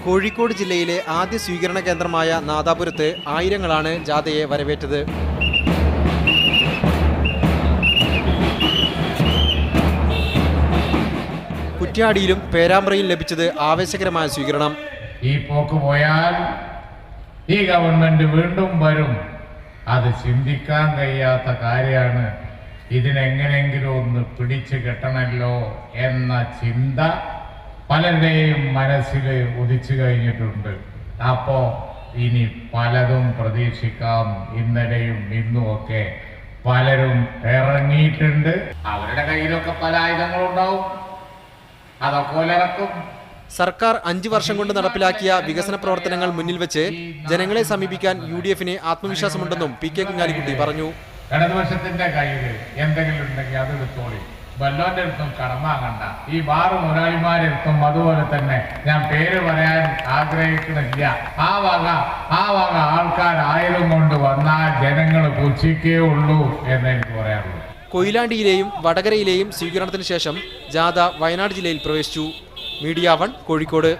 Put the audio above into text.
കോഴിക്കോട് ജില്ലയിലെ ആദ്യ സ്വീകരണ കേന്ദ്രമായ നാദാപുരത്ത് ആയിരങ്ങളാണ് ജാഥയെ വരവേറ്റത്. കുറ്റ്യാടിയിലും പേരാമ്പ്രയിലും ലഭിച്ചത് ആവേശകരമായ സ്വീകരണം. ഈ പോക്ക് പോയാൽ ഈ ഗവൺമെന്റ് വീണ്ടും വരും. അത് ചിന്തിക്കാൻ കഴിയാത്ത കാര്യമാണ്. ഇതിനെങ്ങനെങ്കിലും ഒന്ന് പിടിച്ചു കെട്ടണമല്ലോ എന്ന ചിന്ത പലരുടെയും മനസ്സിൽ ഉദിച്ചു കഴിഞ്ഞിട്ടുണ്ട്. അപ്പോ ഇനി പലതും പ്രതീക്ഷിക്കാം. ഇന്നലെയും ഇന്നുമൊക്കെ പലരും ഇറങ്ങിയിട്ടുണ്ട്. അവരുടെ കയ്യിലൊക്കെ പല ആയുധങ്ങളുണ്ടാവും, അതൊക്കെ ഇറക്കും. സർക്കാർ 5 വർഷം കൊണ്ട് നടപ്പിലാക്കിയ വികസന പ്രവർത്തനങ്ങൾ മുന്നിൽ വെച്ച് ജനങ്ങളെ സമീപിക്കാൻ UDF-ന് ആത്മവിശ്വാസമുണ്ടെന്നും PK കുഞ്ഞാലിക്കുട്ടി പറഞ്ഞു. ഇടതുപക്ഷത്തിന്റെ കയ്യിൽ എന്തെങ്കിലും ഉണ്ടെങ്കിൽ അത് എടുത്തോളി. ബല്ലോന്റെ അടുത്തും കടമാകണ്ട. ഈ ബാറ് മുതലാളിമാരെടുത്തും അതുപോലെ തന്നെ ഞാൻ പേര് പറയാൻ ആഗ്രഹിക്കുന്നില്ല. ആ വക ആൾക്കാർ 1000 കൊണ്ട് വന്നാൽ ജനങ്ങൾ പുച്ഛിക്കേ ഉള്ളൂ എന്ന് എനിക്ക് പറയാറുള്ളൂ. കൊയിലാണ്ടിയിലെയും വടകരയിലെയും സ്വീകരണത്തിന് ശേഷം ജാഥ വയനാട് ജില്ലയിൽ പ്രവേശിച്ചു. മീഡിയ 1 കോഴിക്കോട്.